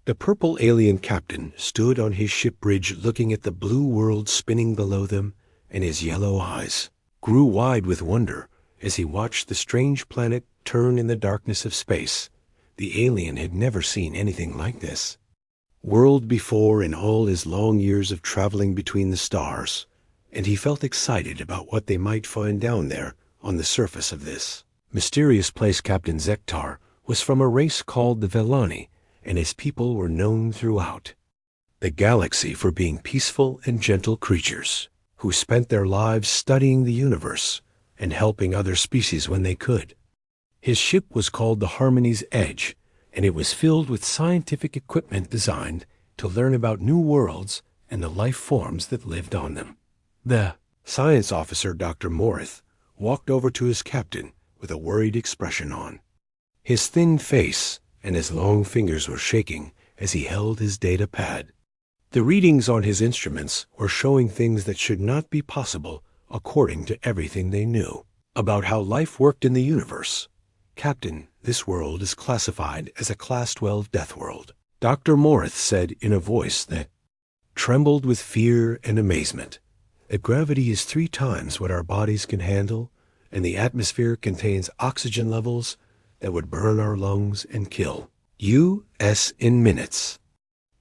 The purple alien captain stood on his ship bridge looking at the blue world spinning below them, and his yellow eyes grew wide with wonder as he watched the strange planet turn in the darkness of space. The alien had never seen anything like this world before in all his long years of traveling between the stars, and he felt excited about what they might find down there on the surface of this mysterious place. Captain Zektar was from a race called the Velani, and his people were known throughout the galaxy for being peaceful and gentle creatures who spent their lives studying the universe and helping other species when they could. His ship was called the Harmony's Edge, and it was filled with scientific equipment designed to learn about new worlds and the life forms that lived on them. The science officer, Dr. Morith, walked over to his captain with a worried expression on. His thin face and his long fingers were shaking as he held his data pad. The readings on his instruments were showing things that should not be possible according to everything they knew about how life worked in the universe. Captain, this world is classified as a Class 12 death world, Dr. Morith said in a voice that trembled with fear and amazement. That gravity is 3 times what our bodies can handle, and the atmosphere contains oxygen levels that would burn our lungs and kill us in minutes.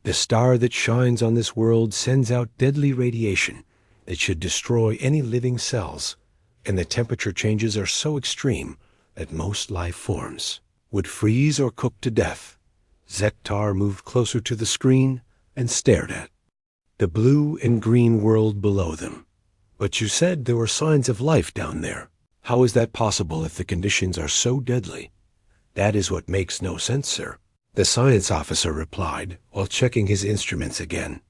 The star that shines on this world sends out deadly radiation that should destroy any living cells, and the temperature changes are so extreme that most life forms would freeze or cook to death. Zektar moved closer to the screen and stared at the blue and green world below them. But you said there were signs of life down there. How is that possible if the conditions are so deadly? That is what makes no sense, sir, the science officer replied while checking his instruments again.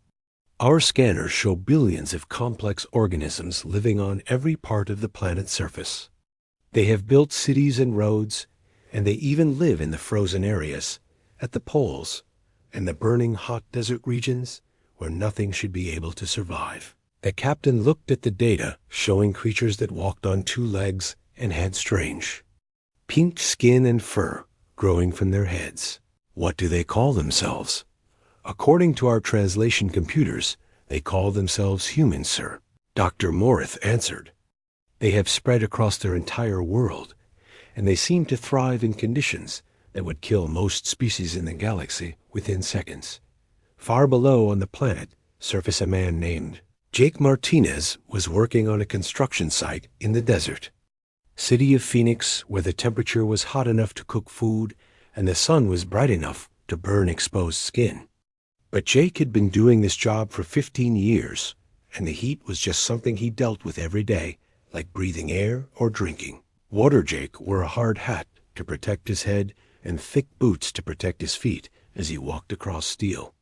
Our scanners show billions of complex organisms living on every part of the planet's surface. They have built cities and roads, and they even live in the frozen areas, at the poles, and the burning hot desert regions where nothing should be able to survive. The captain looked at the data showing creatures that walked on 2 legs and had strange pink skin and fur growing from their heads. What do they call themselves? According to our translation computers, they call themselves humans, sir, Dr. Morith answered. They have spread across their entire world, and they seem to thrive in conditions that would kill most species in the galaxy within seconds. Far below on the planet surfaced a man named Jake Martinez was working on a construction site in the desert city of Phoenix, where the temperature was hot enough to cook food and the sun was bright enough to burn exposed skin. But Jake had been doing this job for 15 years, and the heat was just something he dealt with every day, like breathing air or drinking water. Jake wore a hard hat to protect his head and thick boots to protect his feet as he walked across steel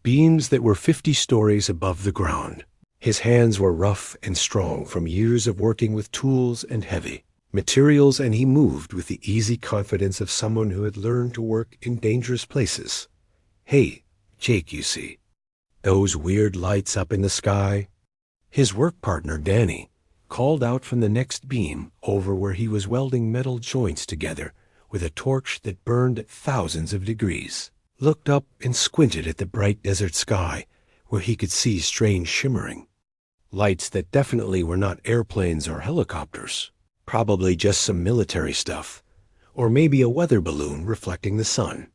beams that were 50 stories above the ground. His hands were rough and strong from years of working with tools and heavy materials, and he moved with the easy confidence of someone who had learned to work in dangerous places. Hey, Jake, you see those weird lights up in the sky? His work partner, Danny, called out from the next beam over where he was welding metal joints together with a torch that burned at thousands of degrees, looked up and squinted at the bright desert sky where he could see strange shimmering lights that definitely were not airplanes or helicopters, probably just some military stuff, or maybe a weather balloon reflecting the sun.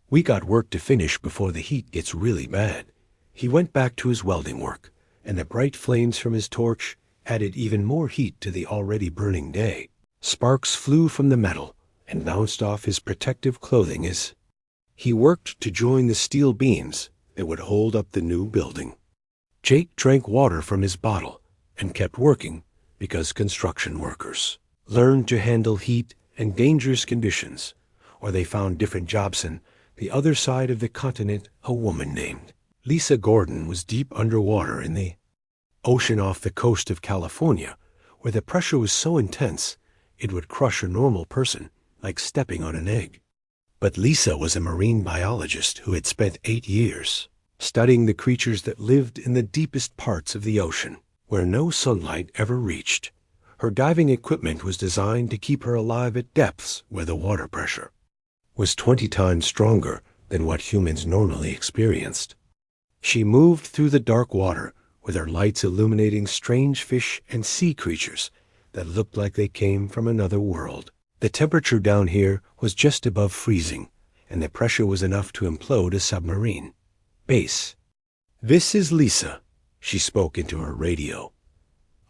We got work to finish before the heat gets really bad. He went back to his welding work, and the bright flames from his torch added even more heat to the already burning day. Sparks flew from the metal and bounced off his protective clothing as he worked to join the steel beams that would hold up the new building. Jake drank water from his bottle and kept working because construction workers learned to handle heat and dangerous conditions, or they found different jobs in the other side of the continent. A woman named Lisa Gordon was deep underwater in the ocean off the coast of California, where the pressure was so intense it would crush a normal person like stepping on an egg. But Lisa was a marine biologist who had spent 8 years studying the creatures that lived in the deepest parts of the ocean, where no sunlight ever reached. Her diving equipment was designed to keep her alive at depths where the water pressure was 20 times stronger than what humans normally experienced. She moved through the dark water, with her lights illuminating strange fish and sea creatures that looked like they came from another world. The temperature down here was just above freezing, and the pressure was enough to implode a submarine. Base. This is Lisa, she spoke into her radio.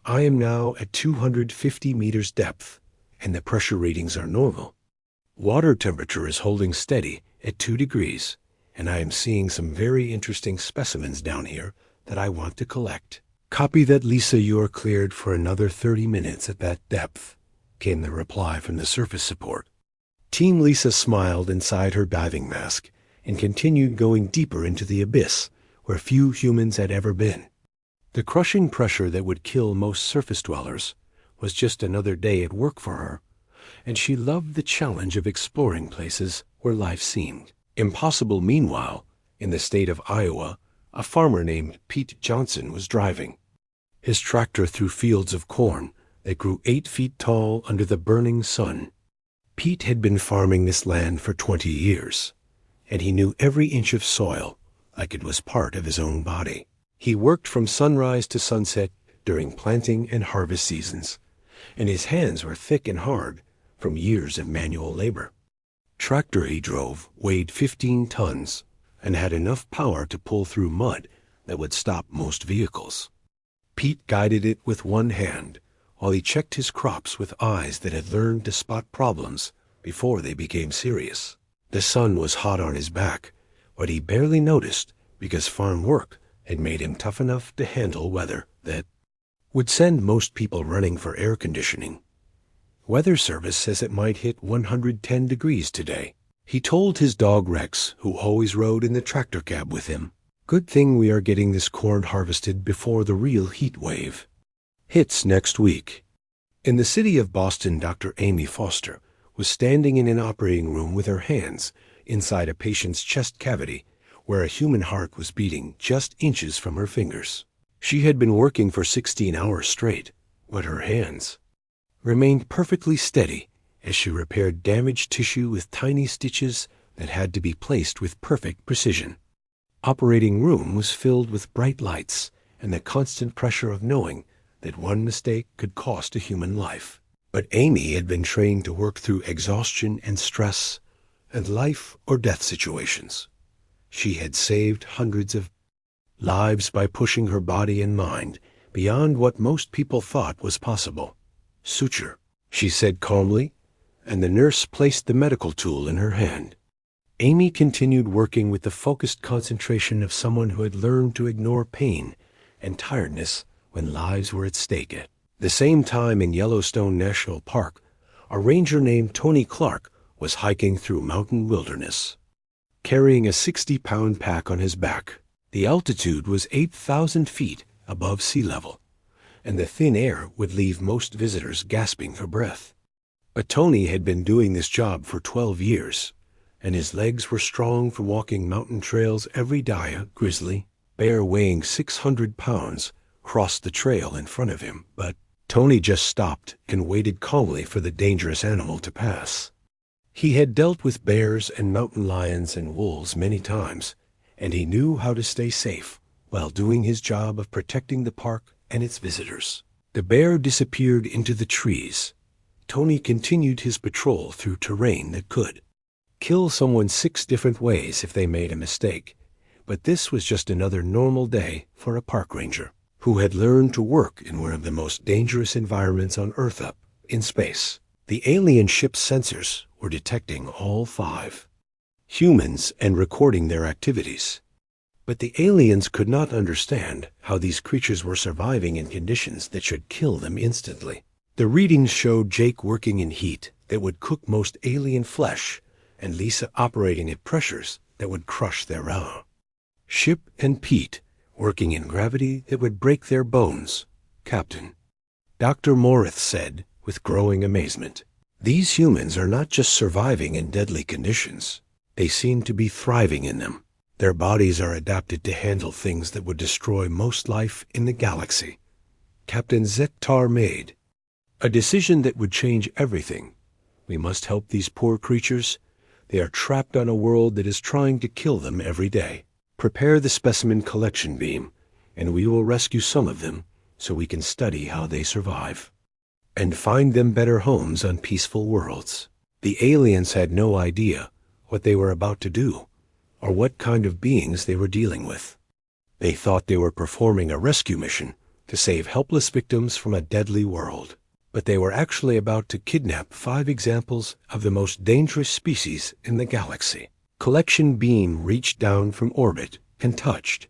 I am now at 250 meters depth, and the pressure readings are normal. Water temperature is holding steady at 2 degrees, and I am seeing some very interesting specimens down here that I want to collect. Copy that, Lisa. You are cleared for another 30 minutes at that depth, came the reply from the surface support. Team Lisa smiled inside her diving mask and continued going deeper into the abyss where few humans had ever been. The crushing pressure that would kill most surface dwellers was just another day at work for her, and she loved the challenge of exploring places where life seemed impossible. Meanwhile, in the state of Iowa, a farmer named Pete Johnson was driving his tractor through fields of corn that grew 8 feet tall under the burning sun. Pete had been farming this land for 20 years, and he knew every inch of soil like it was part of his own body. He worked from sunrise to sunset during planting and harvest seasons, and his hands were thick and hard from years of manual labor. Tractor he drove weighed 15 tons and had enough power to pull through mud that would stop most vehicles. Pete guided it with one hand while he checked his crops with eyes that had learned to spot problems before they became serious. The sun was hot on his back, but he barely noticed because farm work had made him tough enough to handle weather that would send most people running for air conditioning. Weather Service says it might hit 110 degrees today. He told his dog Rex, who always rode in the tractor cab with him, "Good thing we are getting this corn harvested before the real heat wave hits next week." In the city of Boston, Dr. Amy Foster was standing in an operating room with her hands inside a patient's chest cavity where a human heart was beating just inches from her fingers. She had been working for 16 hours straight, but her hands remained perfectly steady as she repaired damaged tissue with tiny stitches that had to be placed with perfect precision. Operating room was filled with bright lights and the constant pressure of knowing that one mistake could cost a human life. But Amy had been trained to work through exhaustion and stress and life or death situations. She had saved hundreds of lives by pushing her body and mind beyond what most people thought was possible. "Suture," she said calmly, and the nurse placed the medical tool in her hand. Amy continued working with the focused concentration of someone who had learned to ignore pain and tiredness when lives were at stake. At the same time, in Yellowstone National Park, a ranger named Tony Clark was hiking through mountain wilderness, carrying a 60-pound pack on his back. The altitude was 8,000 feet above sea level, and the thin air would leave most visitors gasping for breath. But Tony had been doing this job for 12 years, and his legs were strong from walking mountain trails. Every dia, grizzly, bear weighing 600 pounds crossed the trail in front of him, but Tony just stopped and waited calmly for the dangerous animal to pass. He had dealt with bears and mountain lions and wolves many times, and he knew how to stay safe while doing his job of protecting the park and its visitors. The bear disappeared into the trees. Tony continued his patrol through terrain that could kill someone 6 different ways if they made a mistake, but this was just another normal day for a park ranger who had learned to work in one of the most dangerous environments on Earth up in space. The alien ship's sensors were detecting all 5 humans and recording their activities. But the aliens could not understand how these creatures were surviving in conditions that should kill them instantly. The readings showed Jake working in heat that would cook most alien flesh, and Lisa operating at pressures that would crush their ship, and Pete working in gravity that would break their bones. "Captain," Dr. Morith said with growing amazement, "these humans are not just surviving in deadly conditions. They seem to be thriving in them. Their bodies are adapted to handle things that would destroy most life in the galaxy." Captain Zektar made a decision that would change everything. "We must help these poor creatures. They are trapped on a world that is trying to kill them every day. Prepare the specimen collection beam, and we will rescue some of them so we can study how they survive and find them better homes on peaceful worlds. The aliens had no idea what they were about to do or what kind of beings they were dealing with. They thought they were performing a rescue mission to save helpless victims from a deadly world, but they were actually about to kidnap 5 examples of the most dangerous species in the galaxy. Collection beam reached down from orbit and touched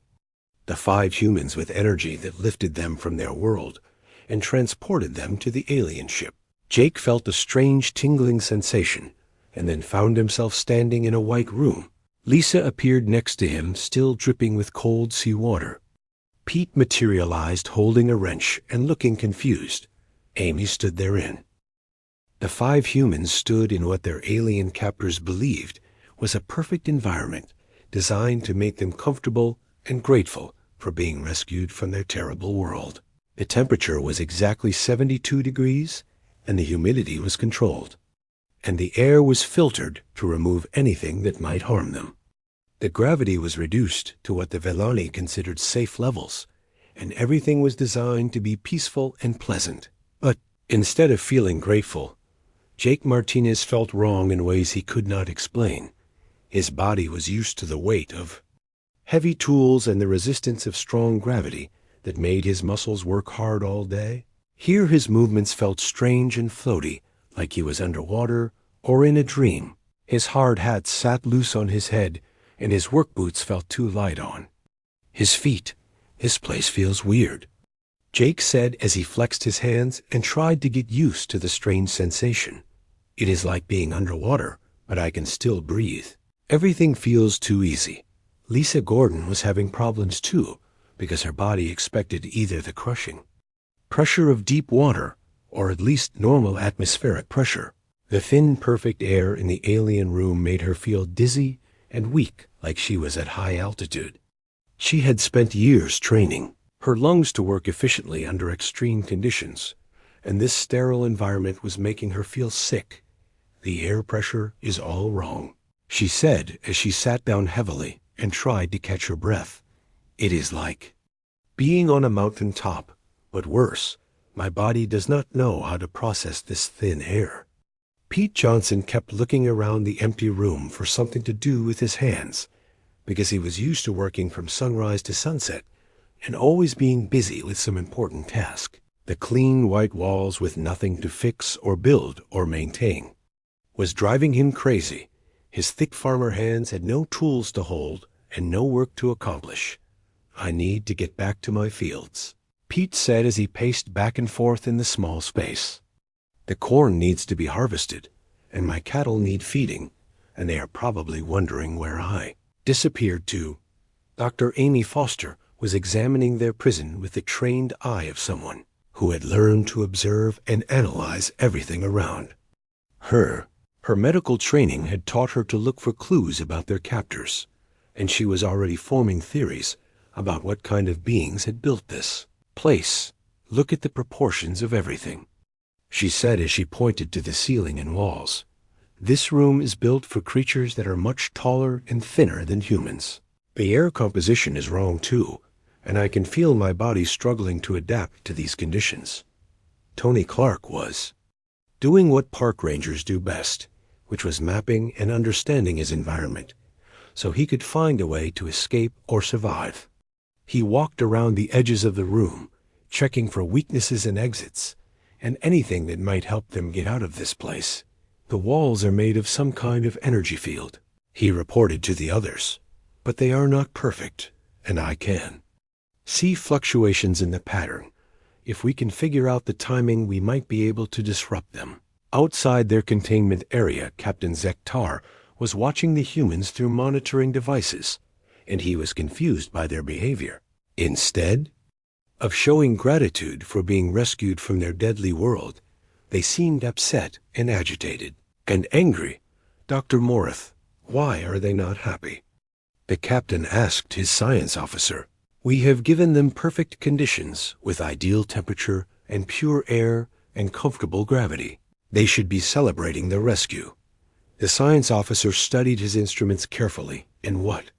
the 5 humans with energy that lifted them from their world and transported them to the alien ship. Jake felt a strange tingling sensation and then found himself standing in a white room. Lisa appeared next to him, still dripping with cold sea water. Pete materialized holding a wrench and looking confused. Amy stood therein. The 5 humans stood in what their alien captors believed was a perfect environment designed to make them comfortable and grateful for being rescued from their terrible world. The temperature was exactly 72 degrees, and the humidity was controlled, and the air was filtered to remove anything that might harm them. The gravity was reduced to what the Velani considered safe levels, and everything was designed to be peaceful and pleasant. But instead of feeling grateful, Jake Martinez felt wrong in ways he could not explain. His body was used to the weight of heavy tools and the resistance of strong gravity that made his muscles work hard all day. Here his movements felt strange and floaty, like he was underwater or in a dream. His hard hat sat loose on his head, and his work boots felt too light on his feet. This place feels weird, Jake said as he flexed his hands and tried to get used to the strange sensation. It is like being underwater, but I can still breathe. Everything feels too easy. Lisa Gordon was having problems too, because her body expected either the crushing pressure of deep water or at least normal atmospheric pressure. The thin, perfect air in the alien room made her feel dizzy and weak, like she was at high altitude. She had spent years training her lungs to work efficiently under extreme conditions, and this sterile environment was making her feel sick. The air pressure is all wrong, she said as she sat down heavily and tried to catch her breath. It is like being on a mountain top, but worse. My body does not know how to process this thin air. Pete Johnson kept looking around the empty room for something to do with his hands, because he was used to working from sunrise to sunset and always being busy with some important task. The clean white walls with nothing to fix or build or maintain was driving him crazy. His thick farmer hands had no tools to hold and no work to accomplish. I need to get back to my fields, Pete said as he paced back and forth in the small space. The corn needs to be harvested, and my cattle need feeding, and they are probably wondering where I disappeared to. Dr. Amy Foster was examining their prison with the trained eye of someone who had learned to observe and analyze everything around her. Her medical training had taught her to look for clues about their captors, and she was already forming theories about what kind of beings had built this place. Look at the proportions of everything, she said as she pointed to the ceiling and walls. This room is built for creatures that are much taller and thinner than humans. The air composition is wrong too, and I can feel my body struggling to adapt to these conditions. Tony Clark was doing what park rangers do best, which was mapping and understanding his environment, so he could find a way to escape or survive. He walked around the edges of the room, checking for weaknesses and exits, and anything that might help them get out of this place. The walls are made of some kind of energy field, he reported to the others, but they are not perfect, and I can see fluctuations in the pattern. If we can figure out the timing, we might be able to disrupt them. Outside their containment area, Captain Zektar was watching the humans through monitoring devices, and he was confused by their behavior. Instead of showing gratitude for being rescued from their deadly world, they seemed upset and agitated and angry. Dr. Morith, why are they not happy? The captain asked his science officer. We have given them perfect conditions with ideal temperature and pure air and comfortable gravity. They should be celebrating the rescue. The science officer studied his instruments carefully, and what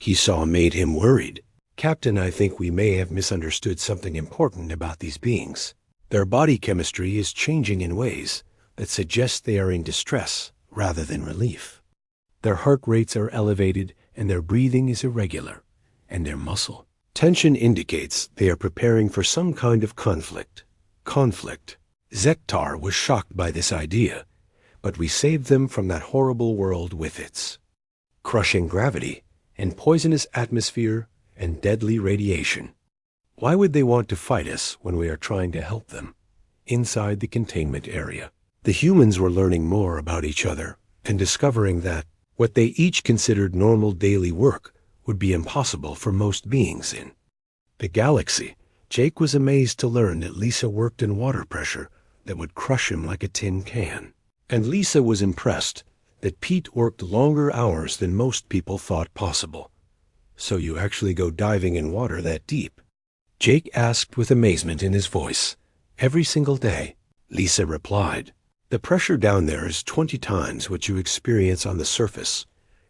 he saw made him worried. Captain, I think we may have misunderstood something important about these beings. Their body chemistry is changing in ways that suggest they are in distress rather than relief. Their heart rates are elevated, and their breathing is irregular, and their muscle tension indicates they are preparing for some kind of conflict. Zektar was shocked by this idea, but we saved them from that horrible world with its crushing gravity and poisonous atmosphere and deadly radiation. Why would they want to fight us when we are trying to help them? Inside the containment area, the humans were learning more about each other and discovering that what they each considered normal daily work would be impossible for most beings in the galaxy. Jake was amazed to learn that Lisa worked in water pressure that would crush him like a tin can. And Lisa was impressed that Pete worked longer hours than most people thought possible. So you actually go diving in water that deep? Jake asked with amazement in his voice. Every single day, Lisa replied. The pressure down there is 20 times what you experience on the surface,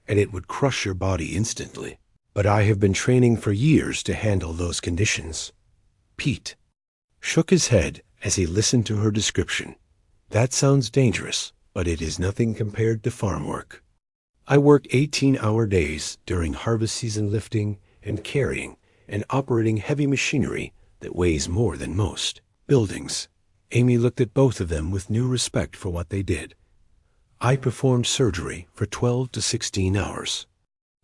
and it would crush your body instantly. But I have been training for years to handle those conditions. Pete shook his head as he listened to her description. That sounds dangerous, but it is nothing compared to farm work. I work 18-hour days during harvest season, lifting and carrying and operating heavy machinery that weighs more than most buildings. Amy looked at both of them with new respect for what they did. I performed surgery for 12 to 16 hours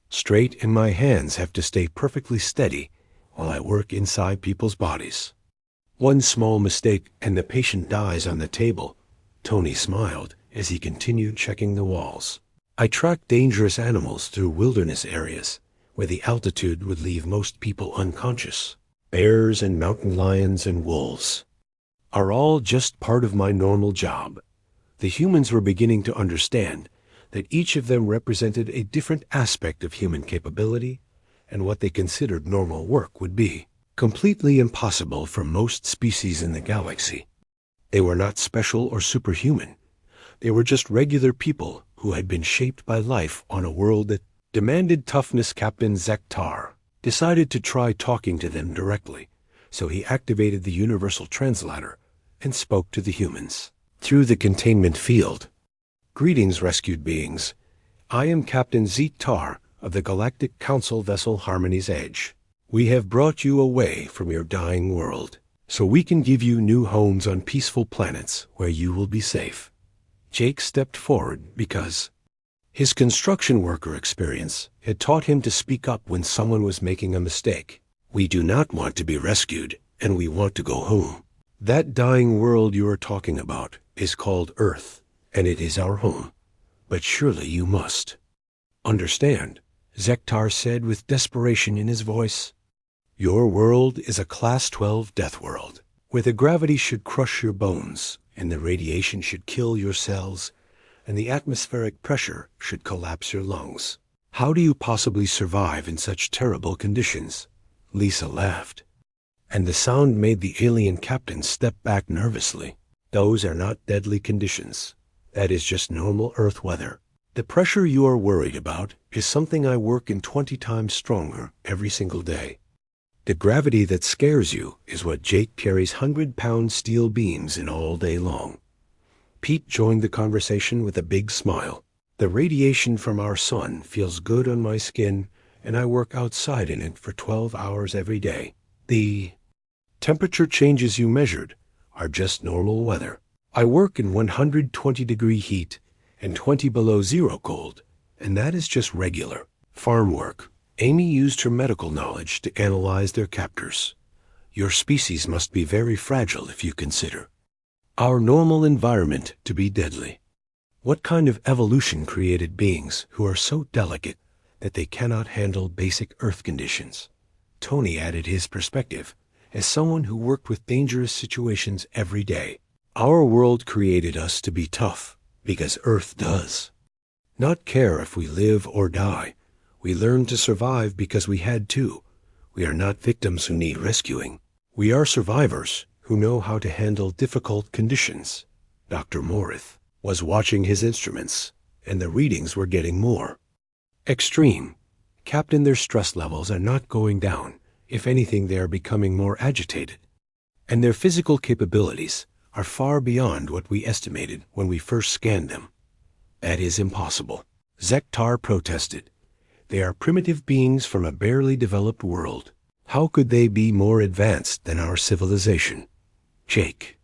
straight, and my hands have to stay perfectly steady while I work inside people's bodies. One small mistake and the patient dies on the table. Tony smiled as he continued checking the walls. I track dangerous animals through wilderness areas where the altitude would leave most people unconscious. Bears and mountain lions and wolves are all just part of my normal job. The humans were beginning to understand that each of them represented a different aspect of human capability, and what they considered normal work would be completely impossible for most species in the galaxy. They were not special or superhuman. They were just regular people who had been shaped by life on a world that demanded toughness. Captain Zektar decided to try talking to them directly, so he activated the universal translator and spoke to the humans through the containment field. Greetings, rescued beings. I am Captain Zektar of the Galactic Council vessel Harmony's Edge. We have brought you away from your dying world, so we can give you new homes on peaceful planets where you will be safe. Jake stepped forward because his construction worker experience had taught him to speak up when someone was making a mistake. We do not want to be rescued, and we want to go home. That dying world you are talking about is called Earth, and it is our home. But surely you must understand, Zektar said with desperation in his voice. Your world is a Class 12 death world, where the gravity should crush your bones, and the radiation should kill your cells, and the atmospheric pressure should collapse your lungs. How do you possibly survive in such terrible conditions? Lisa laughed, and the sound made the alien captain step back nervously. Those are not deadly conditions. That is just normal Earth weather. The pressure you are worried about is something I work in 20 times stronger every single day. The gravity that scares you is what Jake carries 100-pound steel beams in all day long. Pete joined the conversation with a big smile. The radiation from our sun feels good on my skin, and I work outside in it for 12 hours every day. The temperature changes you measured are just normal weather. I work in 120-degree heat and 20 below zero cold, and that is just regular farm work. Amy used her medical knowledge to analyze their captors. Your species must be very fragile if you consider our normal environment to be deadly. What kind of evolution created beings who are so delicate that they cannot handle basic Earth conditions? Tony added his perspective as someone who worked with dangerous situations every day. Our world created us to be tough because Earth does not care if we live or die. We learned to survive because we had to. We are not victims who need rescuing. We are survivors who know how to handle difficult conditions. Dr. Morith was watching his instruments and the readings were getting more extreme. Captain, their stress levels are not going down. If anything, they are becoming more agitated. And their physical capabilities are far beyond what we estimated when we first scanned them. That is impossible. Zektar protested. They are primitive beings from a barely developed world. How could they be more advanced than our civilization? Jake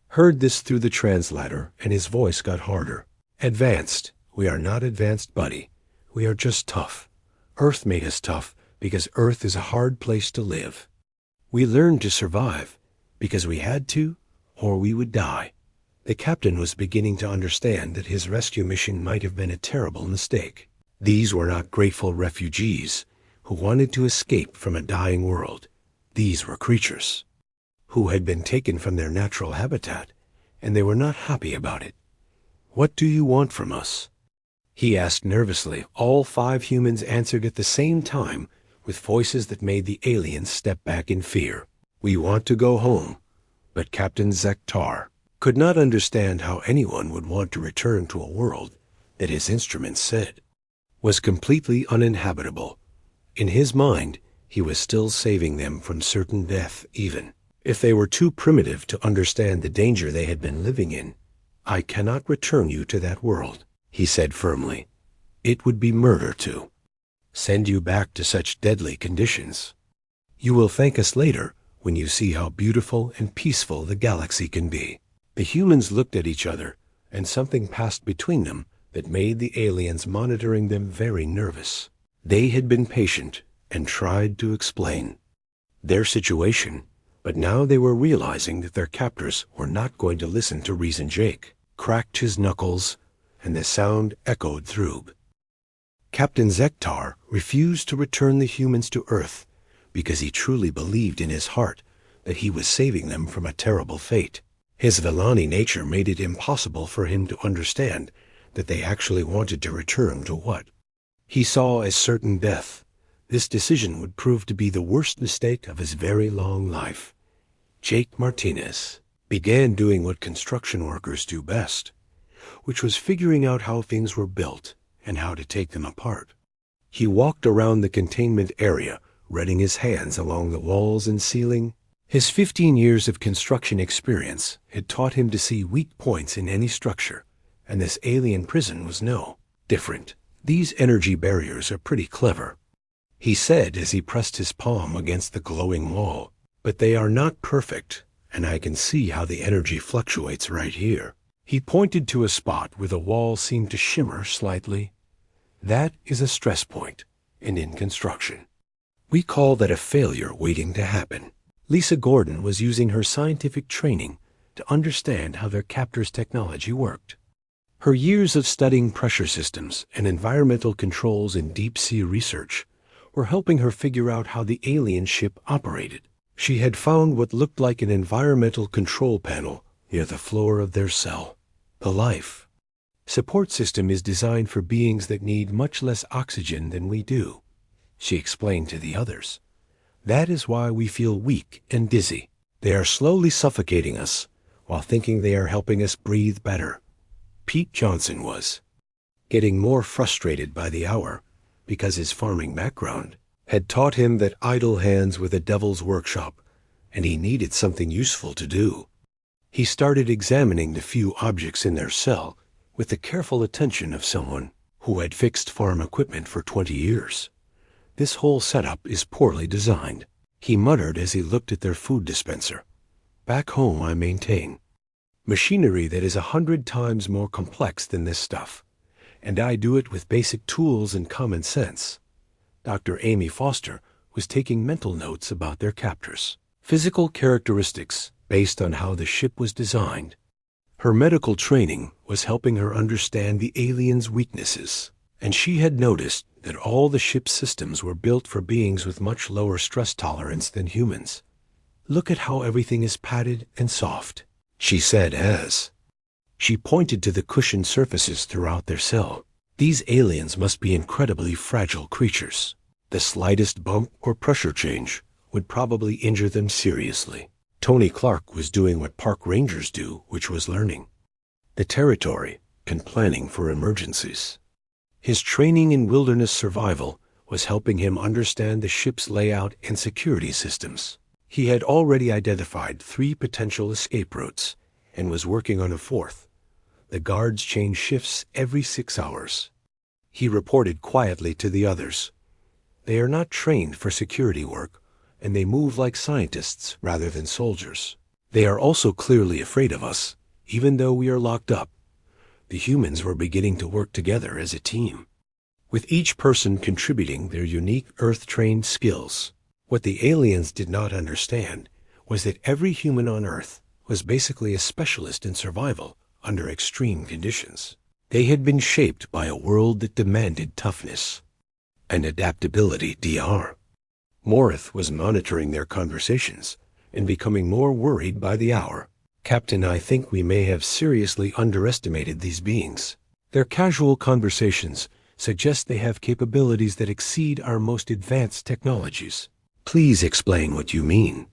heard this through the translator, and his voice got harder. Advanced. We are not advanced, buddy. We are just tough. Earth made us tough because Earth is a hard place to live. We learned to survive because we had to, or we would die. The captain was beginning to understand that his rescue mission might have been a terrible mistake. These were not grateful refugees who wanted to escape from a dying world. These were creatures who had been taken from their natural habitat, and they were not happy about it. "What do you want from us?" he asked nervously. All 5 humans answered at the same time with voices that made the aliens step back in fear. "We want to go home." But Captain Zektar could not understand how anyone would want to return to a world that his instruments said was completely uninhabitable. In his mind, he was still saving them from certain death, even if they were too primitive to understand the danger they had been living in. "I cannot return you to that world," he said firmly. "It would be murder to send you back to such deadly conditions. You will thank us later when you see how beautiful and peaceful the galaxy can be." The humans looked at each other, and something passed between them that made the aliens monitoring them very nervous. They had been patient and tried to explain their situation, but now they were realizing that their captors were not going to listen to reason. Jake cracked his knuckles, and the sound echoed through. Captain Zektar refused to return the humans to Earth because he truly believed in his heart that he was saving them from a terrible fate. His Villani nature made it impossible for him to understand that they actually wanted to return to what he saw as certain death. This decision would prove to be the worst mistake of his very long life. Jake Martinez began doing what construction workers do best, which was figuring out how things were built and how to take them apart. He walked around the containment area, running his hands along the walls and ceiling. His 15 years of construction experience had taught him to see weak points in any structure, and this alien prison was no different. "These energy barriers are pretty clever," he said as he pressed his palm against the glowing wall. "But they are not perfect, and I can see how the energy fluctuates right here." He pointed to a spot where the wall seemed to shimmer slightly. "That is a stress point, and in construction, we call that a failure waiting to happen." Lisa Gordon was using her scientific training to understand how their captor's technology worked. Her years of studying pressure systems and environmental controls in deep-sea research were helping her figure out how the alien ship operated. She had found what looked like an environmental control panel near the floor of their cell. The life support system is designed for beings that need much less oxygen than we do, she explained to the others. That is why we feel weak and dizzy. They are slowly suffocating us while thinking they are helping us breathe better. Pete Johnson was getting more frustrated by the hour because his farming background had taught him that idle hands were the devil's workshop, and he needed something useful to do. He started examining the few objects in their cell with the careful attention of someone who had fixed farm equipment for 20 years. "This whole setup is poorly designed," he muttered as he looked at their food dispenser. "Back home I maintain machinery that is 100 times more complex than this stuff, and I do it with basic tools and common sense." Dr. Amy Foster was taking mental notes about their captors' physical characteristics based on how the ship was designed. Her medical training was helping her understand the aliens' weaknesses, and she had noticed that all the ship's systems were built for beings with much lower stress tolerance than humans. "Look at how everything is padded and soft," she said as she pointed to the cushioned surfaces throughout their cell. "These aliens must be incredibly fragile creatures. The slightest bump or pressure change would probably injure them seriously." Tony Clark was doing what park rangers do, which was learning the territory and planning for emergencies. His training in wilderness survival was helping him understand the ship's layout and security systems. He had already identified 3 potential escape routes and was working on a 4th. The guards changed shifts every 6 hours. He reported quietly to the others. They are not trained for security work, and they move like scientists rather than soldiers. They are also clearly afraid of us, even though we are locked up. The humans were beginning to work together as a team, with each person contributing their unique Earth-trained skills. What the aliens did not understand was that every human on Earth was basically a specialist in survival under extreme conditions. They had been shaped by a world that demanded toughness and adaptability. Dr. Morith was monitoring their conversations and becoming more worried by the hour. Captain, I think we may have seriously underestimated these beings. Their casual conversations suggest they have capabilities that exceed our most advanced technologies. Please explain what you mean,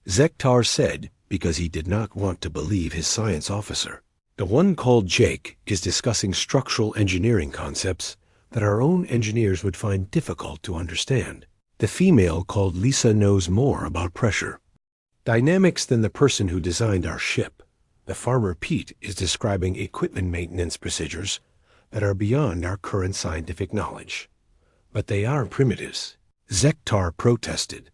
Zektar said, because he did not want to believe his science officer. The one called Jake is discussing structural engineering concepts that our own engineers would find difficult to understand. The female called Lisa knows more about pressure dynamics than the person who designed our ship. The farmer Pete is describing equipment maintenance procedures that are beyond our current scientific knowledge. But they are primitives, Zektar protested.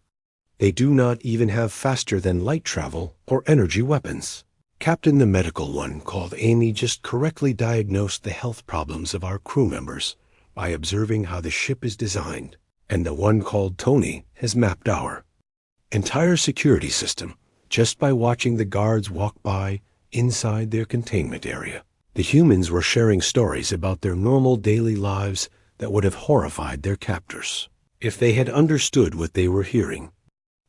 They do not even have faster than light travel or energy weapons. Captain, the medical one called Amy, just correctly diagnosed the health problems of our crew members by observing how the ship is designed, and the one called Tony has mapped our entire security system just by watching the guards walk by inside their containment area. The humans were sharing stories about their normal daily lives that would have horrified their captors if they had understood what they were hearing.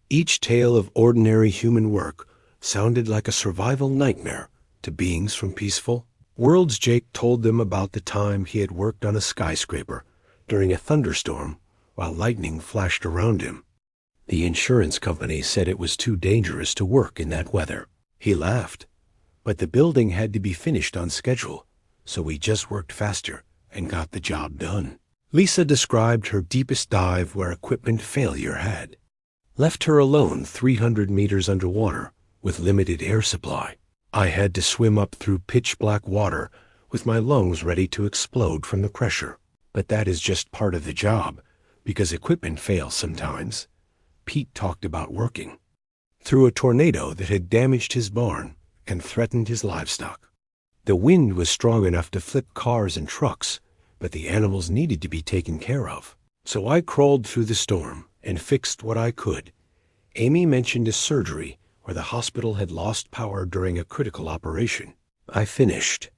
Each tale of ordinary human work sounded like a survival nightmare to beings from peaceful worlds. Jake told them about the time he had worked on a skyscraper during a thunderstorm while lightning flashed around him. The insurance company said it was too dangerous to work in that weather. He laughed, but the building had to be finished on schedule, so we just worked faster and got the job done. Lisa described her deepest dive where equipment failure had left her alone 300 meters underwater with limited air supply. I had to swim up through pitch-black water with my lungs ready to explode from the pressure. But that is just part of the job, because equipment fails sometimes. Pete talked about working through a tornado that had damaged his barn and threatened his livestock. The wind was strong enough to flip cars and trucks, but the animals needed to be taken care of. So I crawled through the storm and fixed what I could. Amy mentioned a surgery where the hospital had lost power during a critical operation. I finished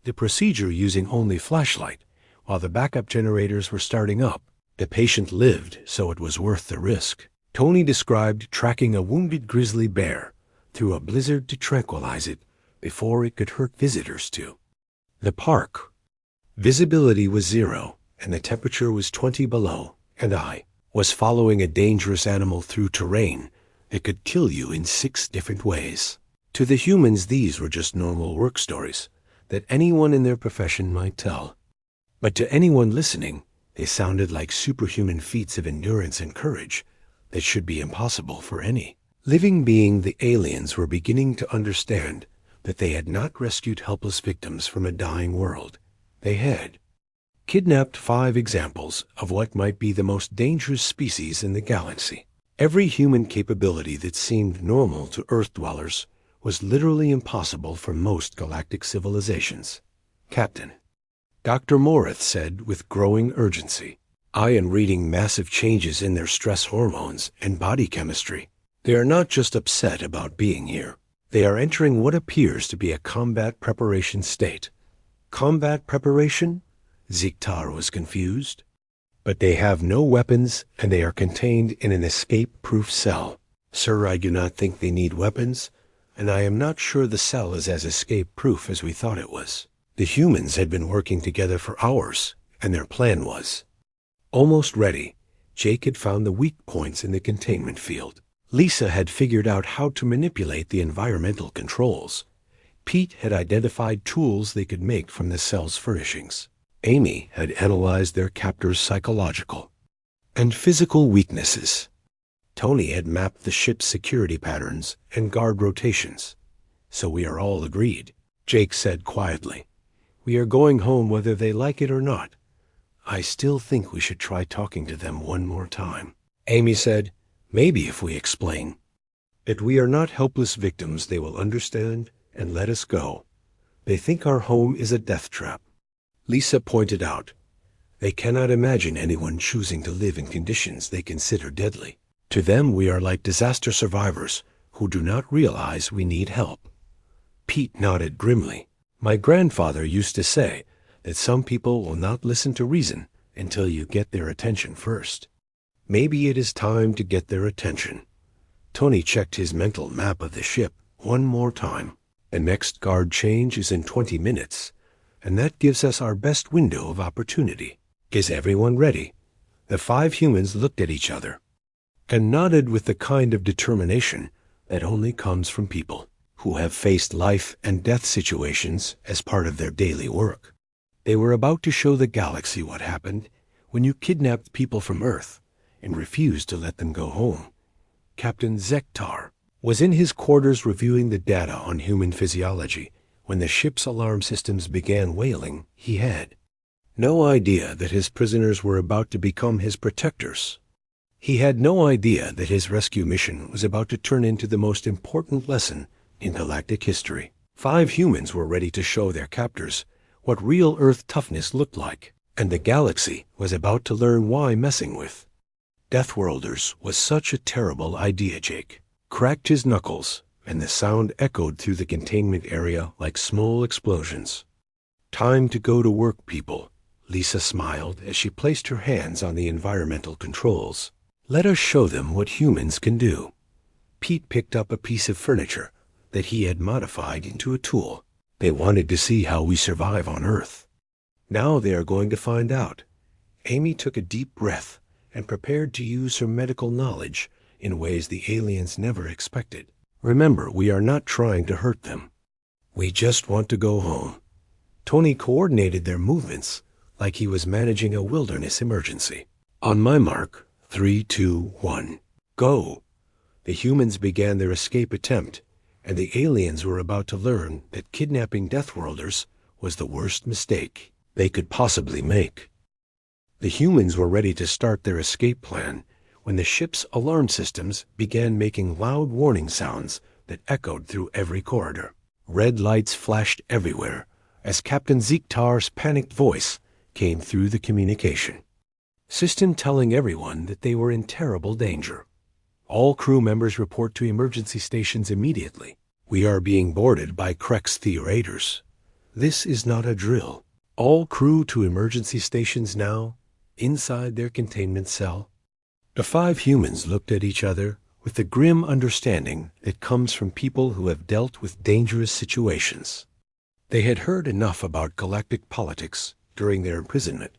the procedure using only flashlight while the backup generators were starting up. The patient lived, so it was worth the risk. Tony described tracking a wounded grizzly bear through a blizzard to tranquilize it before it could hurt visitors to the park. Visibility was 0 and the temperature was 20 below, and I was following a dangerous animal through terrain that could kill you in 6 different ways. To the humans, these were just normal work stories that anyone in their profession might tell. But to anyone listening, they sounded like superhuman feats of endurance and courage that should be impossible for any living being. The aliens were beginning to understand that they had not rescued helpless victims from a dying world. They had kidnapped 5 examples of what might be the most dangerous species in the galaxy. Every human capability that seemed normal to Earth dwellers was literally impossible for most galactic civilizations. Captain, Dr. Morith said with growing urgency, I am reading massive changes in their stress hormones and body chemistry. They are not just upset about being here. They are entering what appears to be a combat preparation state. Combat preparation? Zektar was confused. But they have no weapons, and they are contained in an escape-proof cell. Sir, I do not think they need weapons, and I am not sure the cell is as escape-proof as we thought it was. The humans had been working together for hours, and their plan was almost ready. Jake had found the weak points in the containment field. Lisa had figured out how to manipulate the environmental controls. Pete had identified tools they could make from the cell's furnishings. Amy had analyzed their captors' psychological and physical weaknesses. Tony had mapped the ship's security patterns and guard rotations. So we are all agreed, Jake said quietly. We are going home whether they like it or not. I still think we should try talking to them one more time. Amy said, maybe if we explain that we are not helpless victims, they will understand and let us go. They think our home is a death trap. Lisa pointed out, they cannot imagine anyone choosing to live in conditions they consider deadly. To them, we are like disaster survivors who do not realize we need help. Pete nodded grimly. My grandfather used to say that some people will not listen to reason until you get their attention first. Maybe it is time to get their attention. Tony checked his mental map of the ship one more time. The next guard change is in 20 minutes, and that gives us our best window of opportunity. Is everyone ready? The 5 humans looked at each other and nodded with the kind of determination that only comes from people who have faced life and death situations as part of their daily work. They were about to show the galaxy what happened when you kidnapped people from Earth and refused to let them go home. Captain Zektar was in his quarters reviewing the data on human physiology when the ship's alarm systems began wailing. He had no idea that his prisoners were about to become his protectors. He had no idea that his rescue mission was about to turn into the most important lesson in galactic history. 5 humans were ready to show their captors what real Earth toughness looked like, and the galaxy was about to learn why messing with Deathworlders was such a terrible idea. Jake cracked his knuckles, and the sound echoed through the containment area like small explosions. Time to go to work, people. Lisa smiled as she placed her hands on the environmental controls. Let us show them what humans can do. Pete picked up a piece of furniture that he had modified into a tool. They wanted to see how we survive on Earth. Now they are going to find out. Amy took a deep breath and prepared to use her medical knowledge in ways the aliens never expected. Remember, we are not trying to hurt them. We just want to go home. Tony coordinated their movements like he was managing a wilderness emergency. On my mark, 3, 2, 1, go. The humans began their escape attempt, and the aliens were about to learn that kidnapping Deathworlders was the worst mistake they could possibly make. The humans were ready to start their escape plan when the ship's alarm systems began making loud warning sounds that echoed through every corridor. Red lights flashed everywhere as Captain Zektar's panicked voice came through the communication system telling everyone that they were in terrible danger. All crew members report to emergency stations immediately. We are being boarded by Krexthi raiders. This is not a drill. All crew to emergency stations now, inside their containment cell. The 5 humans looked at each other with the grim understanding that comes from people who have dealt with dangerous situations. They had heard enough about galactic politics during their imprisonment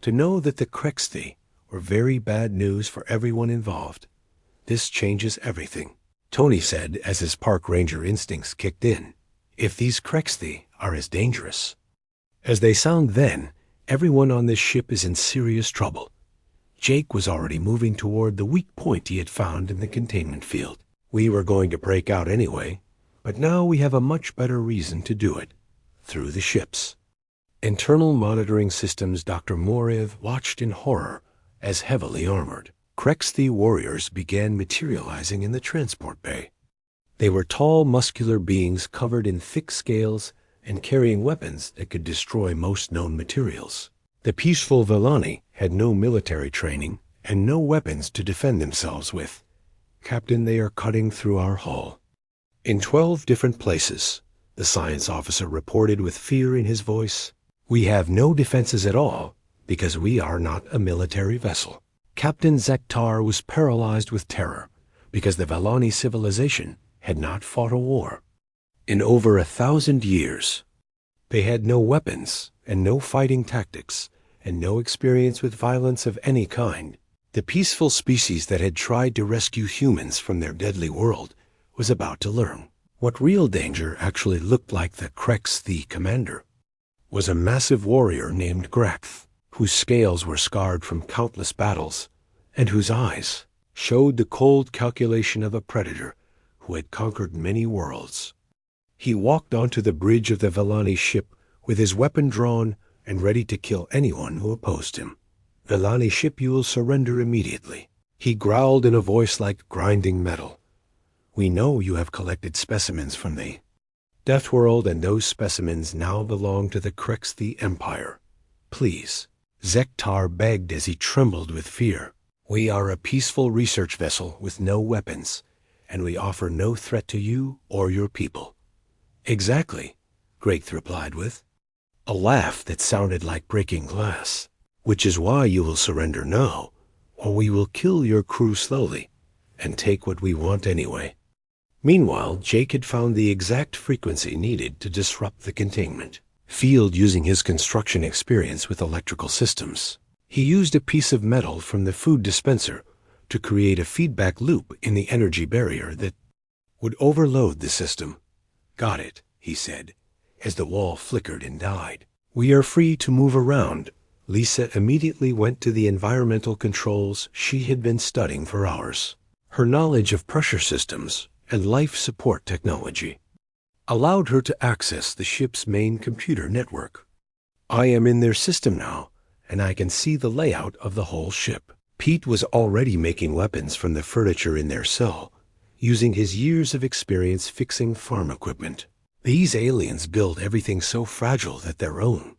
to know that the Krexthi were very bad news for everyone involved. This changes everything, Tony said as his park ranger instincts kicked in. If these Krexthi are as dangerous as they sound, then everyone on this ship is in serious trouble. Jake was already moving toward the weak point he had found in the containment field. We were going to break out anyway, but now we have a much better reason to do it. Through the ships. Internal monitoring systems. Dr. Morev watched in horror as heavily armored Krexthi warriors began materializing in the transport bay. They were tall, muscular beings covered in thick scales and carrying weapons that could destroy most known materials. The peaceful Villani had no military training and no weapons to defend themselves with. Captain, they are cutting through our hull. In 12 different places, the science officer reported with fear in his voice. We have no defenses at all because we are not a military vessel. Captain Zektar was paralyzed with terror because the Villani civilization had not fought a war in over 1,000 years. They had no weapons and no fighting tactics and no experience with violence of any kind. The peaceful species that had tried to rescue humans from their deadly world was about to learn What real danger actually looked like the Krex the commander was a massive warrior named Grakth, whose scales were scarred from countless battles, and whose eyes showed the cold calculation of a predator who had conquered many worlds. He walked onto the bridge of the Vellani ship with his weapon drawn and ready to kill anyone who opposed him. "Vellani ship, you will surrender immediately," he growled in a voice like grinding metal. "We know you have collected specimens from the Deathworld, and those specimens now belong to the Krex the Empire. Please," Zektar begged as he trembled with fear. "We are a peaceful research vessel with no weapons, and we offer no threat to you or your people." "Exactly," Grakth replied with a laugh that sounded like breaking glass. "Which is why you will surrender now, or we will kill your crew slowly and take what we want anyway." Meanwhile, Jake had found the exact frequency needed to disrupt the containment field using his construction experience with electrical systems. He used a piece of metal from the food dispenser to create a feedback loop in the energy barrier that would overload the system. "Got it," he said, as the wall flickered and died. "We are free to move around." Lisa immediately went to the environmental controls she had been studying for hours. Her knowledge of pressure systems and life support technology allowed her to access the ship's main computer network. "I am in their system now, and I can see the layout of the whole ship." Pete was already making weapons from the furniture in their cell, using his years of experience fixing farm equipment. These aliens build everything so fragile that their own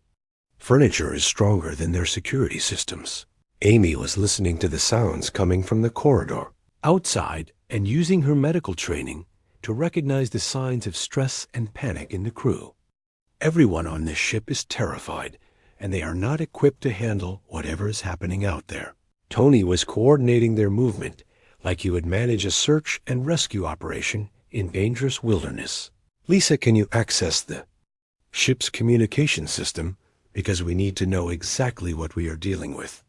furniture is stronger than their security systems. Amy was listening to the sounds coming from the corridor outside and using her medical training to recognize the signs of stress and panic in the crew. Everyone on this ship is terrified, and they are not equipped to handle whatever is happening out there. Tony was coordinating their movement like he would manage a search and rescue operation in dangerous wilderness. "Lisa, can you access the ship's communication system? Because we need to know exactly what we are dealing with."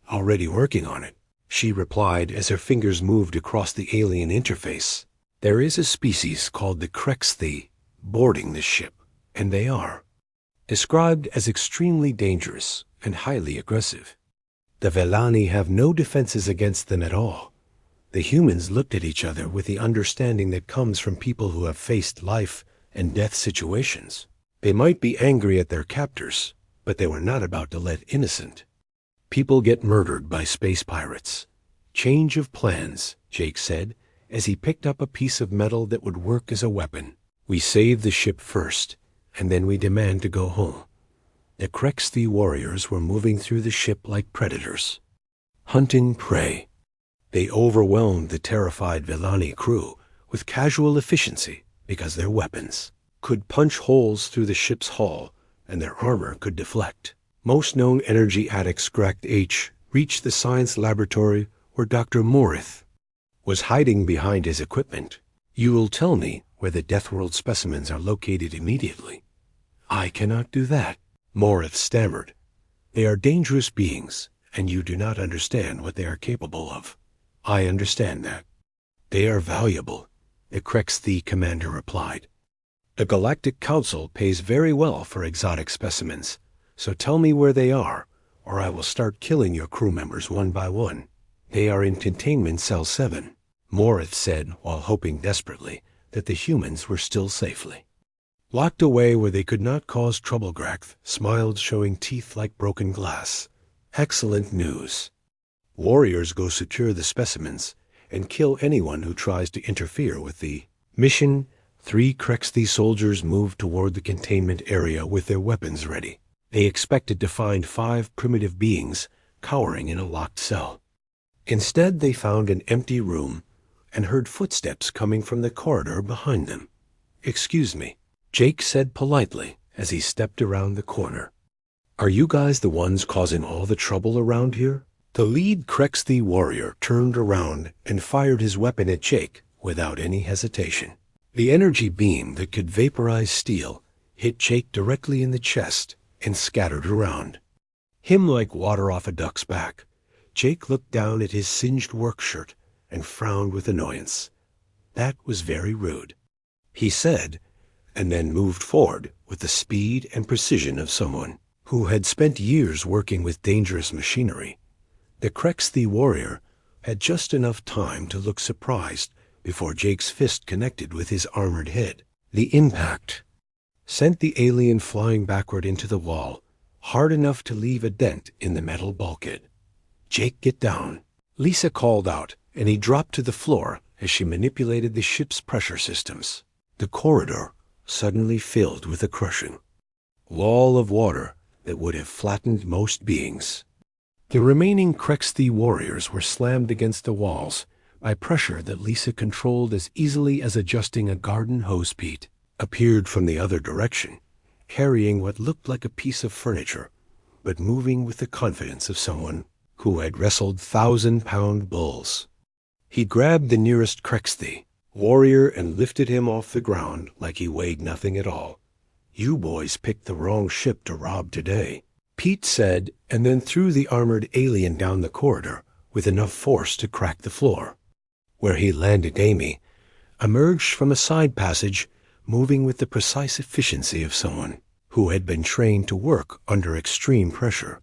"Already working on it," she replied as her fingers moved across the alien interface. "There is a species called the Krex boarding this ship, and they are described as extremely dangerous and highly aggressive. The Vellani have no defenses against them at all." The humans looked at each other with the understanding that comes from people who have faced life and death situations. They might be angry at their captors, but they were not about to let innocent people get murdered by space pirates. "Change of plans," Jake said, as he picked up a piece of metal that would work as a weapon. "We save the ship first, and then we demand to go home." The Krex warriors were moving through the ship like predators, hunting prey. They overwhelmed the terrified Vellani crew with casual efficiency because their weapons could punch holes through the ship's hull and their armor could deflect. Most known energy addicts Grakth H reached the science laboratory where Dr. Morith was hiding behind his equipment. "You will tell me where the Deathworld specimens are located immediately." "I cannot do that," Morith stammered. "They are dangerous beings, and you do not understand what they are capable of." "I understand that. They are valuable," the Krex commander replied. "The Galactic Council pays very well for exotic specimens, so tell me where they are, or I will start killing your crew members one by one." "They are in Containment Cell 7, Morith said while hoping desperately that the humans were still safely locked away where they could not cause trouble. Grakth smiled, showing teeth like broken glass. "Excellent news. Warriors go secure the specimens and kill anyone who tries to interfere with the mission." 3 Krex soldiers moved toward the containment area with their weapons ready. They expected to find 5 primitive beings cowering in a locked cell. Instead, they found an empty room and heard footsteps coming from the corridor behind them. "Excuse me," Jake said politely as he stepped around the corner. "Are you guys the ones causing all the trouble around here?" The lead Krex warrior turned around and fired his weapon at Jake without any hesitation. The energy beam that could vaporize steel hit Jake directly in the chest and scattered around him like water off a duck's back. Jake looked down at his singed work shirt and frowned with annoyance. That was very rude. he said, and then moved forward with the speed and precision of someone who had spent years working with dangerous machinery. The Krexthi warrior had just enough time to look surprised before Jake's fist connected with his armored head. The impact sent the alien flying backward into the wall, hard enough to leave a dent in the metal bulkhead. "Jake, get down," Lisa called out, and he dropped to the floor as she manipulated the ship's pressure systems. The corridor suddenly filled with a crushing wall of water that would have flattened most beings. The remaining Krexthi warriors were slammed against the walls by pressure that Lisa controlled as easily as adjusting a garden hose. Pete appeared from the other direction, carrying what looked like a piece of furniture, but moving with the confidence of someone who had wrestled 1,000-pound bulls. He grabbed the nearest Krexthi warrior and lifted him off the ground like he weighed nothing at all. "You boys picked the wrong ship to rob today," Pete said, and then threw the armored alien down the corridor with enough force to crack the floor. Where he landed, Amy emerged from a side passage, moving with the precise efficiency of someone who had been trained to work under extreme pressure.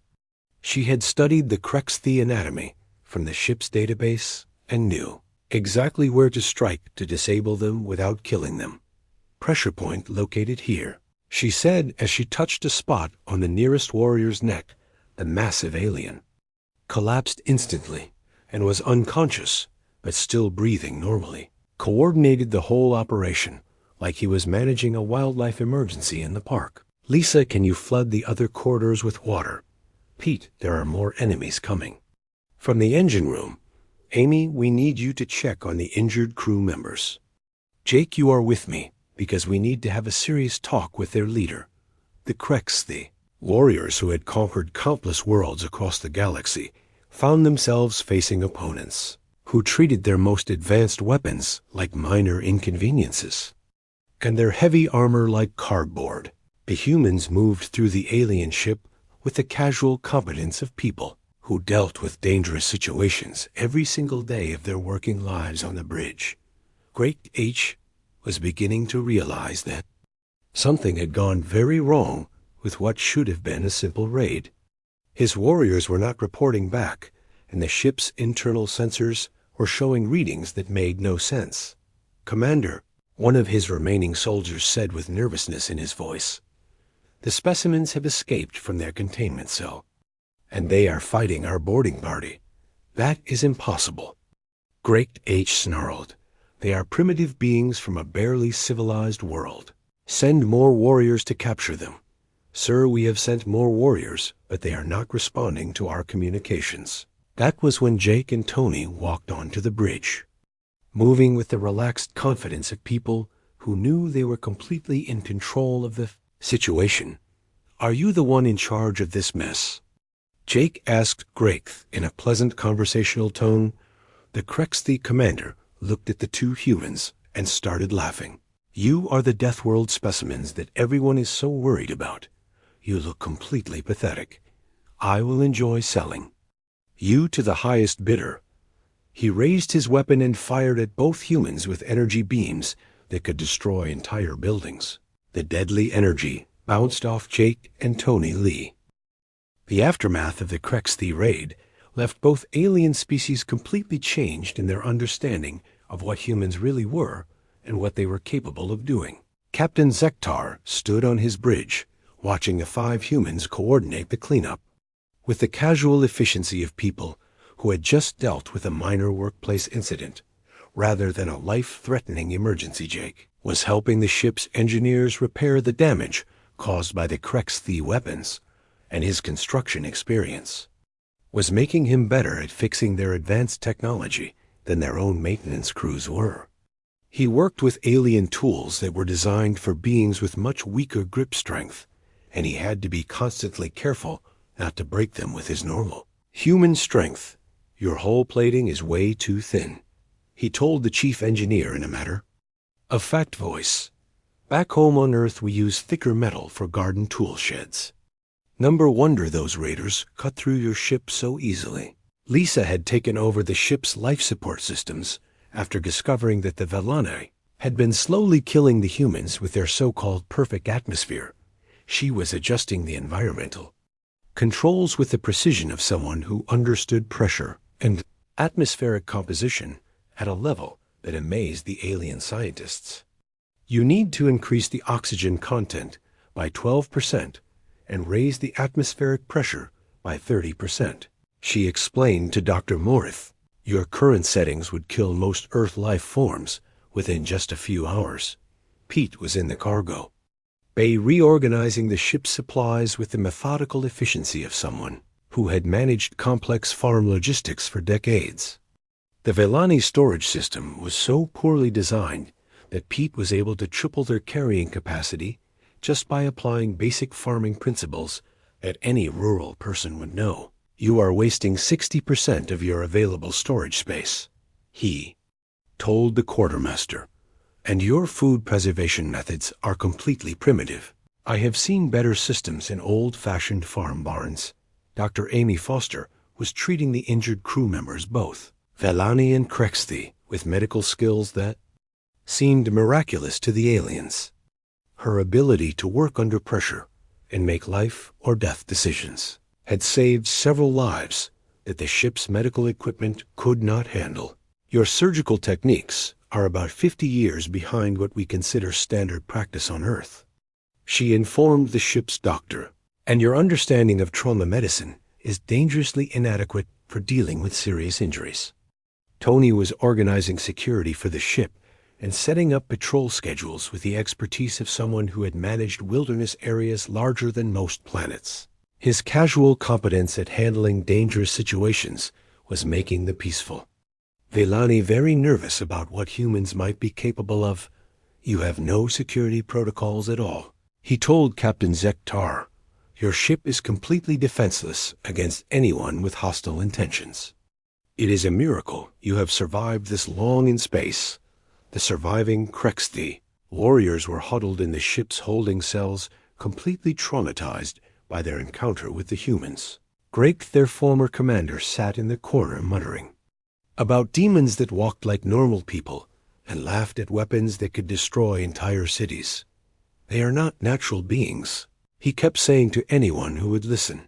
She had studied the Krexthi anatomy from the ship's database and knew exactly where to strike to disable them without killing them. "Pressure point located here," she said as she touched a spot on the nearest warrior's neck. The massive alien collapsed instantly and was unconscious, but still breathing normally. Coordinated the whole operation like he was managing a wildlife emergency in the park. "Lisa, can you flood the other corridors with water?" "Pete, there are more enemies coming." From the engine room, "Amy, we need you to check on the injured crew members." "Jake, you are with me, because we need to have a serious talk with their leader." The Krexthi warriors, who had conquered countless worlds across the galaxy, found themselves facing opponents who treated their most advanced weapons like minor inconveniences, and their heavy armor like cardboard. The humans moved through the alien ship with the casual competence of people who dealt with dangerous situations every single day of their working lives on the bridge. Great H was beginning to realize that something had gone very wrong with what should have been a simple raid. His warriors were not reporting back, and the ship's internal sensors were showing readings that made no sense. "Commander," one of his remaining soldiers said with nervousness in his voice, "the specimens have escaped from their containment cell, and they are fighting our boarding party." "That is impossible," Great H snarled. "They are primitive beings from a barely civilized world. Send more warriors to capture them." "Sir, we have sent more warriors, but they are not responding to our communications." That was when Jake and Tony walked onto the bridge, moving with the relaxed confidence of people who knew they were completely in control of the situation. "Are you the one in charge of this mess?" Jake asked Graith in a pleasant conversational tone. The Krexthi commander looked at the two humans and started laughing. "You are the Deathworld specimens that everyone is so worried about. You look completely pathetic. I will enjoy selling you to the highest bidder." He raised his weapon and fired at both humans with energy beams that could destroy entire buildings. The deadly energy bounced off Jake and Tony Lee. The aftermath of the Krexthi raid left both alien species completely changed in their understanding of what humans really were and what they were capable of doing. Captain Zektar stood on his bridge, watching the 5 humans coordinate the cleanup. With the casual efficiency of people who had just dealt with a minor workplace incident, rather than a life-threatening emergency, Jake was helping the ship's engineers repair the damage caused by the Krexthi weapons, and his construction experience was making him better at fixing their advanced technology than their own maintenance crews were. He worked with alien tools that were designed for beings with much weaker grip strength, and he had to be constantly careful not to break them with his normal human strength. "Your hull plating is way too thin," he told the chief engineer in a matter of fact voice. "Back home on Earth we use thicker metal for garden tool sheds. Number wonder those raiders cut through your ship so easily." Lisa had taken over the ship's life support systems after discovering that the Velane had been slowly killing the humans with their so-called perfect atmosphere. She was adjusting the environmental controls with the precision of someone who understood pressure and atmospheric composition at a level that amazed the alien scientists. You need to increase the oxygen content by 12% and raise the atmospheric pressure by 30%. She explained to Dr. Morith, your current settings would kill most Earth life forms within just a few hours. Pete was in the cargo bay reorganizing the ship's supplies with the methodical efficiency of someone who had managed complex farm logistics for decades. The Vellani storage system was so poorly designed that Pete was able to triple their carrying capacity just by applying basic farming principles that any rural person would know. You are wasting 60% of your available storage space, he told the quartermaster, and your food preservation methods are completely primitive. I have seen better systems in old-fashioned farm barns. Dr. Amy Foster was treating the injured crew members, both Vellani and Krexthi, with medical skills that seemed miraculous to the aliens. Her ability to work under pressure and make life or death decisions had saved several lives that the ship's medical equipment could not handle. Your surgical techniques are about 50 years behind what we consider standard practice on Earth, she informed the ship's doctor, and your understanding of trauma medicine is dangerously inadequate for dealing with serious injuries. Tony was organizing security for the ship and setting up patrol schedules with the expertise of someone who had managed wilderness areas larger than most planets. His casual competence at handling dangerous situations was making the peaceful Vellani very nervous about what humans might be capable of. You have no security protocols at all, he told Captain Zektar. Your ship is completely defenseless against anyone with hostile intentions. It is a miracle you have survived this long in space. The surviving Krexthi warriors were huddled in the ship's holding cells, completely traumatized by their encounter with the humans. Greg, their former commander, sat in the corner muttering about demons that walked like normal people and laughed at weapons that could destroy entire cities. They are not natural beings, he kept saying to anyone who would listen.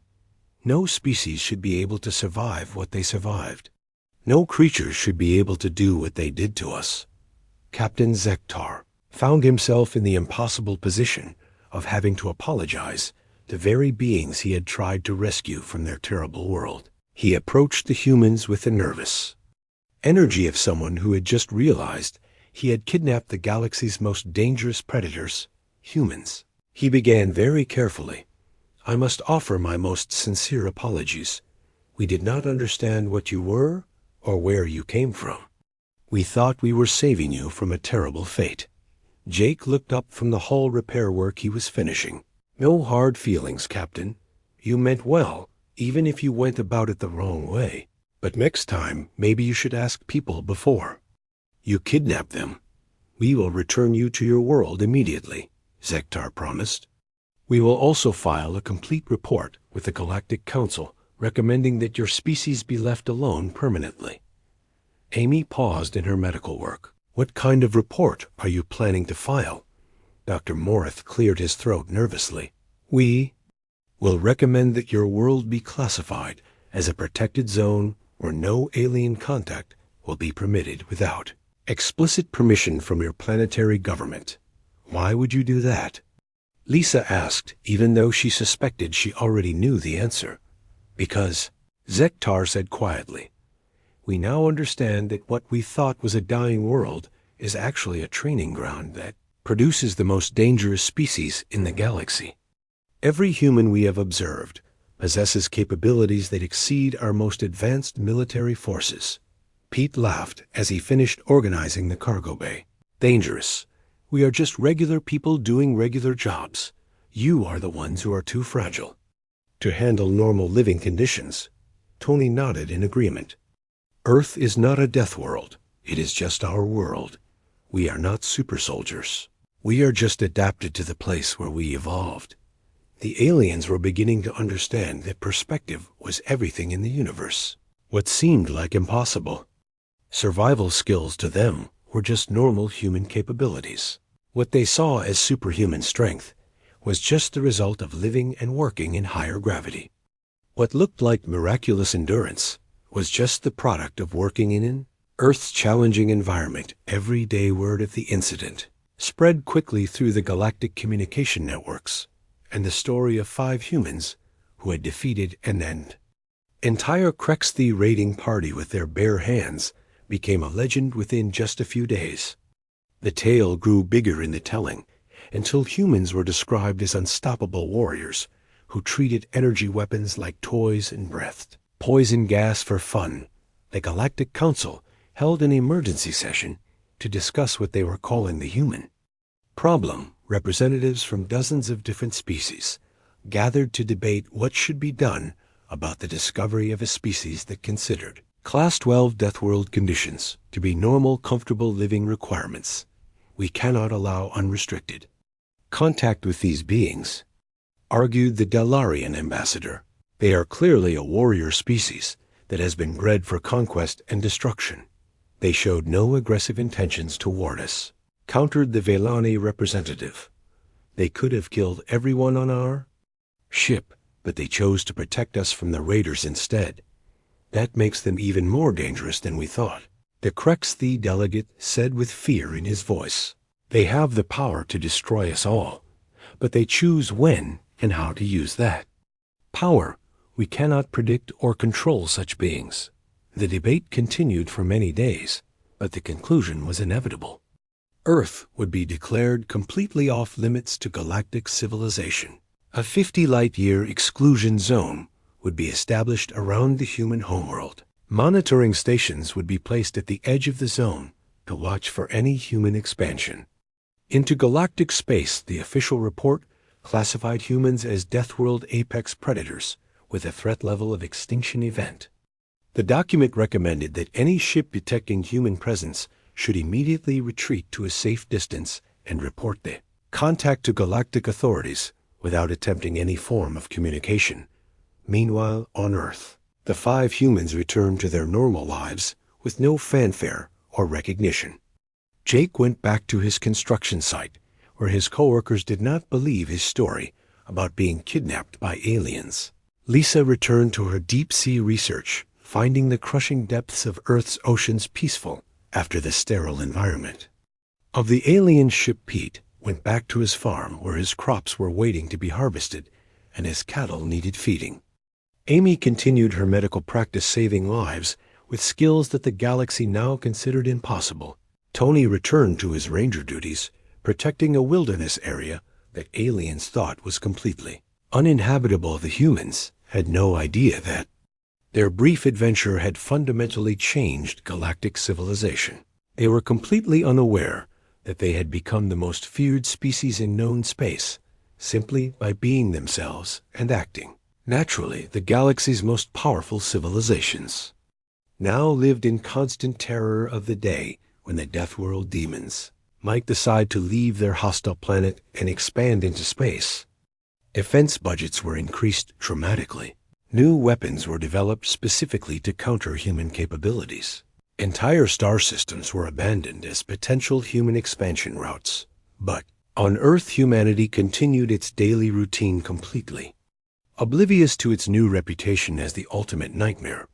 No species should be able to survive what they survived. No creatures should be able to do what they did to us. Captain Zektar found himself in the impossible position of having to apologize to very beings he had tried to rescue from their terrible world. He approached the humans with the nervous energy of someone who had just realized he had kidnapped the galaxy's most dangerous predators, humans. He began very carefully. I must offer my most sincere apologies. We did not understand what you were or where you came from. We thought we were saving you from a terrible fate. Jake looked up from the hull repair work he was finishing. No hard feelings, Captain. You meant well, even if you went about it the wrong way. But next time, maybe you should ask people before you kidnap them. We will return you to your world immediately, Zektar promised. We will also file a complete report with the Galactic Council recommending that your species be left alone permanently. Amy paused in her medical work. What kind of report are you planning to file? Dr. Morith cleared his throat nervously. We will recommend that your world be classified as a protected zone where no alien contact will be permitted without explicit permission from your planetary government. Why would you do that? Lisa asked, even though she suspected she already knew the answer. Because, Zektar said quietly, we now understand that what we thought was a dying world is actually a training ground that produces the most dangerous species in the galaxy. Every human we have observed possesses capabilities that exceed our most advanced military forces. Pete laughed as he finished organizing the cargo bay. Dangerous. We are just regular people doing regular jobs. You are the ones who are too fragile to handle normal living conditions. Tony nodded in agreement. Earth is not a death world. It is just our world. We are not super soldiers. We are just adapted to the place where we evolved. The aliens were beginning to understand that perspective was everything in the universe. What seemed like impossible, survival skills to them, were were just normal human capabilities. What they saw as superhuman strength was just the result of living and working in higher gravity. What looked like miraculous endurance was just the product of working in an Earth's challenging environment. Every day word of the incident spread quickly through the galactic communication networks, and the story of 5 humans who had defeated an entire Krexthi raiding party with their bare hands became a legend within just a few days. The tale grew bigger in the telling, until humans were described as unstoppable warriors who treated energy weapons like toys and breathed poison gas for fun. The Galactic Council held an emergency session to discuss what they were calling the human problem. Representatives from dozens of different species gathered to debate what should be done about the discovery of a species that considered Class 12 Deathworld conditions to be normal, comfortable living requirements. We cannot allow unrestricted contact with these beings, argued the Dalarian ambassador. They are clearly a warrior species that has been bred for conquest and destruction. They showed no aggressive intentions toward us, countered the Velani representative. They could have killed everyone on our ship, but they chose to protect us from the raiders instead. That makes them even more dangerous than we thought, the Krexthi delegate said with fear in his voice. They have the power to destroy us all, but they choose when and how to use that power. We cannot predict or control such beings. The debate continued for many days, but the conclusion was inevitable. Earth would be declared completely off limits to galactic civilization. A 50 light-year exclusion zone would be established around the human homeworld. Monitoring stations would be placed at the edge of the zone to watch for any human expansion into galactic space. The official report classified humans as Deathworld apex predators with a threat level of extinction event. The document recommended that any ship detecting human presence should immediately retreat to a safe distance and report the contact to galactic authorities without attempting any form of communication. Meanwhile, on Earth, the 5 humans returned to their normal lives with no fanfare or recognition. Jake went back to his construction site, where his coworkers did not believe his story about being kidnapped by aliens. Lisa returned to her deep-sea research, finding the crushing depths of Earth's oceans peaceful after the sterile environment of the alien ship. Pete went back to his farm where his crops were waiting to be harvested and his cattle needed feeding. Amy continued her medical practice, saving lives with skills that the galaxy now considered impossible. Tony returned to his ranger duties, protecting a wilderness area that aliens thought was completely uninhabitable. The humans had no idea that their brief adventure had fundamentally changed galactic civilization. They were completely unaware that they had become the most feared species in known space, simply by being themselves and acting naturally. The galaxy's most powerful civilizations now lived in constant terror of the day when the Deathworld demons might decide to leave their hostile planet and expand into space. Defense budgets were increased dramatically. New weapons were developed specifically to counter human capabilities. Entire star systems were abandoned as potential human expansion routes. But on Earth, humanity continued its daily routine completely. Oblivious to its new reputation as the ultimate nightmare,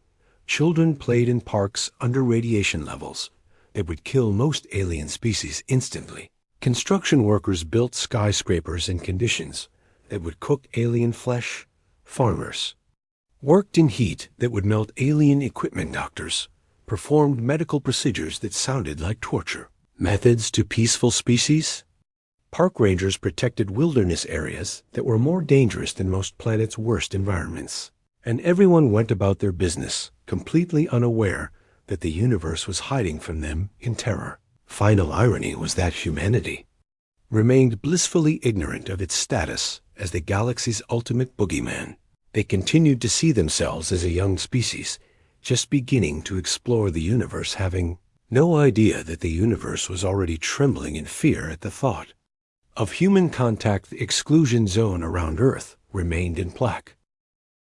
children played in parks under radiation levels that would kill most alien species instantly. Construction workers built skyscrapers in conditions that would cook alien flesh. Farmers worked in heat that would melt alien equipment. Doctors performed medical procedures that sounded like torture. Methods to peaceful species? Park rangers protected wilderness areas that were more dangerous than most planets' worst environments. And everyone went about their business, completely unaware that the universe was hiding from them in terror. Final irony was that humanity remained blissfully ignorant of its status as the galaxy's ultimate boogeyman. They continued to see themselves as a young species, just beginning to explore the universe, having no idea that the universe was already trembling in fear at the thought of human contact. The exclusion zone around Earth remained in plaque.